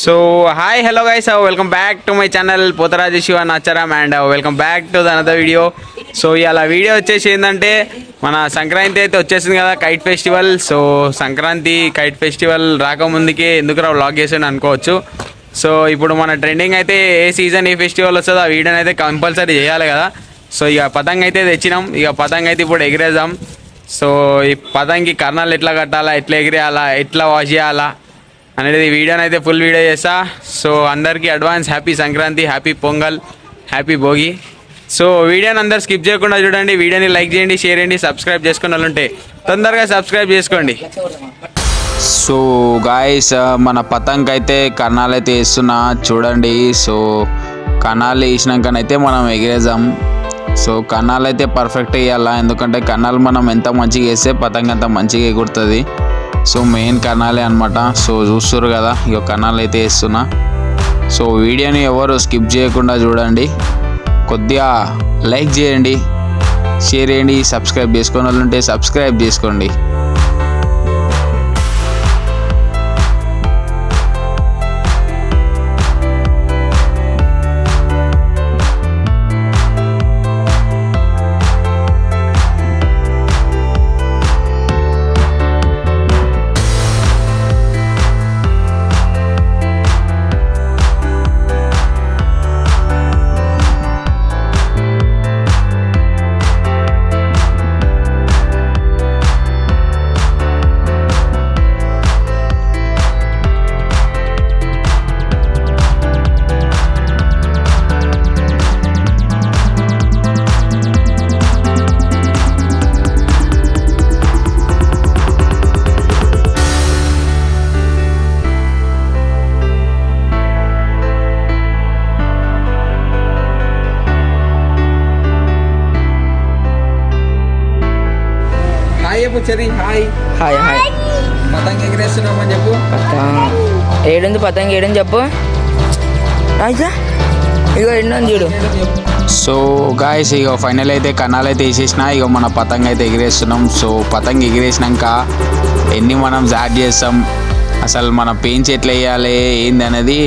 So hi hello guys, welcome back to my channel Potharaju Shiva Nacharam and welcome back to the another video. So ఇవాళ video వచ్చేసి ఏంటంటే మన సంక్రాంతి అయితే వచ్చేసింది కదా, kite festival. So Sankranti kite festival రాకముందుకే ఎందుకురా వ్లాగ్ చేసాను అనుకోవచ్చు. సో ఇప్పుడు మన ట్రెండింగ్ అయితే ఏ సీజన్ ఏ ఫెస్టివల్ వస్తుందో ఆ వీడియోని అయితే కంపల్సరీ చేయాలి కదా. సో ఇక పతంగ్ అయితే తెచ్చినాం, ఇక పతంగ్ అయితే ఇప్పుడు ఎగిరేద్దాం. సో ఈ పతంగి కర్ణాలు ఎట్లా కట్టాలా, ఎట్లా ఎగిరేయాలా, ఎట్లా వాష్ చేయాలా అనేది వీడియోని అయితే ఫుల్ వీడియో చేస్తా. సో అందరికీ advance happy Sankranti, happy pongal, happy Bhogi. So వీడియోని అందరు స్కిప్ చేయకుండా చూడండి, వీడియోని లైక్ చేయండి, షేర్ చేయండి, సబ్స్క్రైబ్ చేసుకుని వాళ్ళు ఉంటే తొందరగా సబ్స్క్రైబ్ చేసుకోండి. సో గాయస్, మన పతంగ్ అయితే కర్ణాలు అయితే వేస్తున్నా చూడండి. సో కర్ణాలు వేసినాకనైతే మనం ఎగిరేద్దాం. సో కర్ణాలు అయితే పర్ఫెక్ట్ వేయాలా, ఎందుకంటే కర్ణాలు మనం ఎంత మంచిగా వేస్తే పతంగ్ అంత మంచిగా ఎగురుతుంది. సో మెయిన్ కర్ణాలే అనమాట. సో చూస్తున్నారు కదా, ఇక కర్ణాలు అయితే వేస్తున్నా. సో వీడియోని ఎవరు స్కిప్ చేయకుండా చూడండి, కొద్దిగా లైక్ చేయండి, షేర్ చేయండి, సబ్స్క్రైబ్ చేసుకునే వాళ్ళు ఉంటే సబ్స్క్రైబ్ చేసుకోండి. చెరి హాయ్ హాయ్ హాయ్. పతంగ్ ఎగిరేస్తున్నామని చెప్పు. ఏడుంది పతంగి, ఏడని చెప్పు. ఇగో ఎండు చూడు. సో గాయస్, ఇక ఫైనల్ అయితే కన్నాలు అయితే వేసేసిన, ఇక మన పతంగ్ అయితే ఎగిరేస్తున్నాం. సో పతంగ్ ఎగిరేసినాక ఎన్ని మనం జాడ్ చేస్తాం, అసలు మన పెయింట్స్ ఎట్లా వేయాలి ఏంది అనేది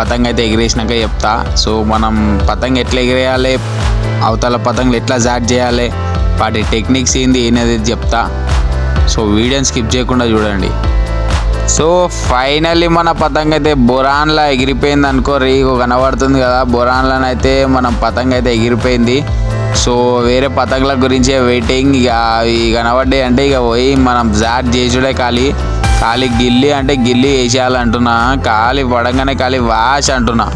పతంగ్ అయితే ఎగిరేసినాక చెప్తా. సో మనం పతంగ్ ఎట్లా ఎగిరేయాలి, అవతల పతంగులు ఎట్లా జాడ్ చేయాలి, వాటి టెక్నిక్స్ ఏంది అనేది చెప్తా. సో వీడియోని స్కిప్ చేయకుండా చూడండి. సో ఫైనల్లీ మన పతంగ్ అయితే బొరాన్లా ఎగిరిపోయింది అనుకోరి, ఇక కనబడుతుంది కదా బొరాన్లోనైతే మన పతంగ్ అయితే ఎగిరిపోయింది. సో వేరే పతంగుల గురించే వెయిటింగ్. ఇక అవి కనబడ్డాయి అంటే ఇక పోయి మనం జాట్ చేసుడే, ఖాళీ గిల్లి అంటే గిల్లి వేసేయాలంటున్నా, ఖాళీ పడంగానే ఖాళీ వాష్ అంటున్నా.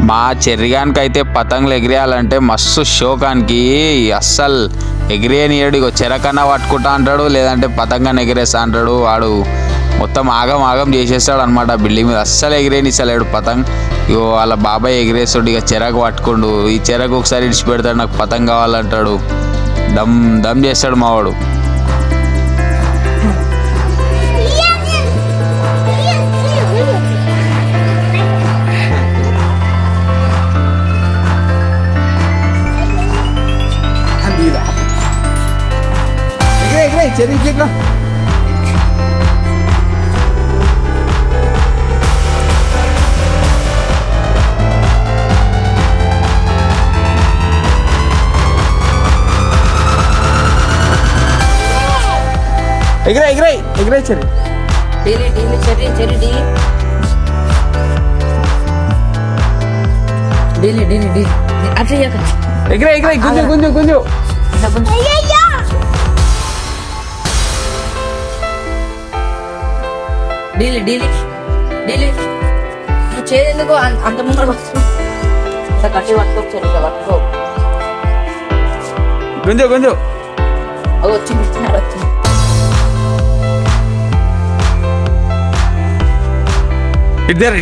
మా చెర్రిగానికి అయితే పతంగులు ఎగిరేయాలంటే మస్తు షోకానికి అస్సలు ఎగిరేనియడు. ఇక చెరకన్నా పట్టుకుంటా అంటాడు, లేదంటే పతంగాన్ని ఎగిరేస్తా అంటాడు. వాడు మొత్తం ఆగం చేసేస్తాడు అనమాట. బిల్డింగ్ మీద అస్సలు ఎగిరేనిస్తలేడు పతంగ్. ఇగో వాళ్ళ బాబాయ్ ఎగిరేస్తాడు, ఇక చెరకు పట్టుకుండు. ఈ చెరకు ఒకసారి ఇడిచి పెడతాడు, నాకు పతంగ్ కావాలంటాడు. దమ్ చేస్తాడు మావాడు. చెరి ఎగిరే ఎగిరే ఎగిరే చెరి డీలి డీలి చెరి చెరి డీలి డీలి డీలి డీలి అట్లా ఎగిరే గుంజు గుంజు గుంజు. డీలి డీలి డీలి నువ్వు చేయందుకు అంత ముందర వస్తు కట్టి పట్టుకో గుంజు గుంజు. వచ్చింది ఇద్దరు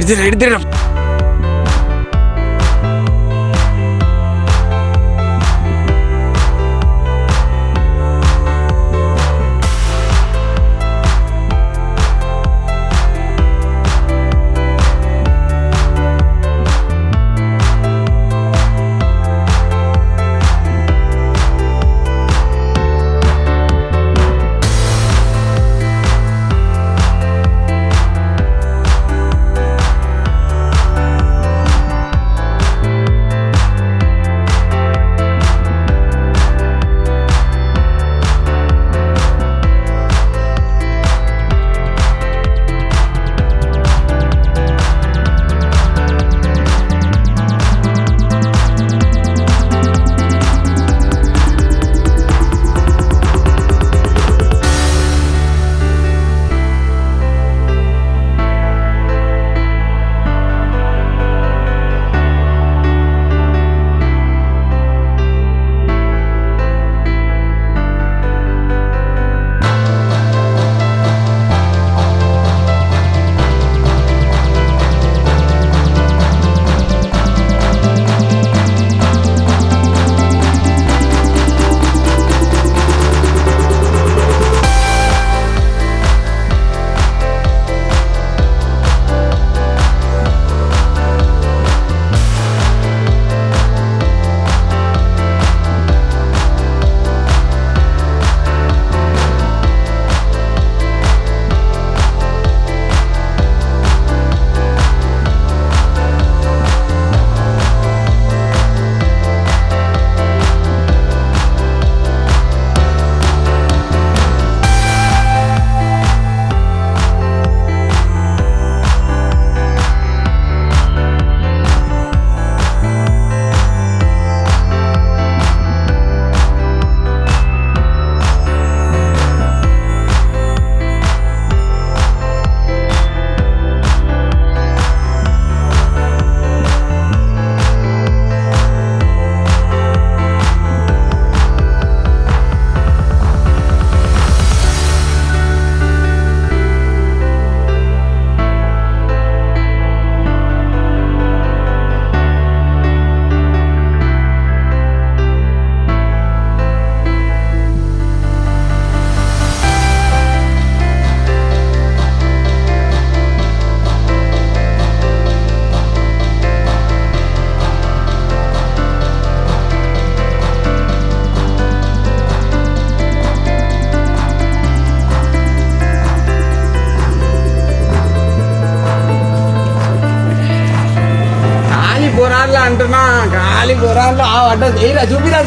అంటున్నా గాలి బొరాల్లో అడ్డ చేయరా చూపిరా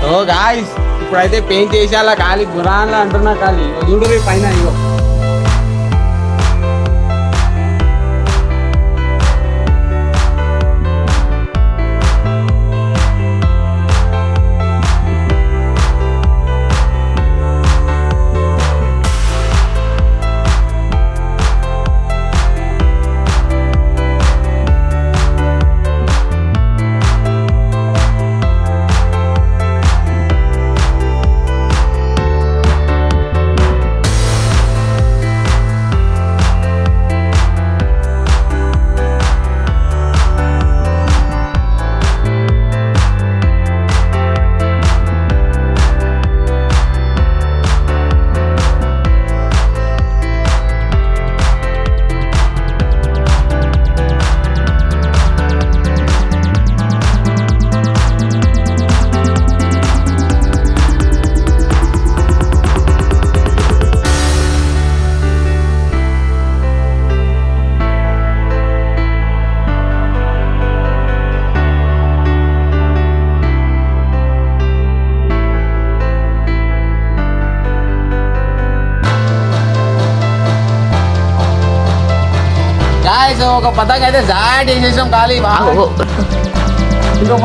సో గాయ్స్ ఇప్పుడైతే పెయింట్ చేసేలా ఖాళీ గురాన్లా అంటున్నా ఖాళీ చూడు పైన ఇగో గైస్ ఒక పతంగ అయితే జాట్ వేసేసాం ఖాళీ ఆగు. ఇంకో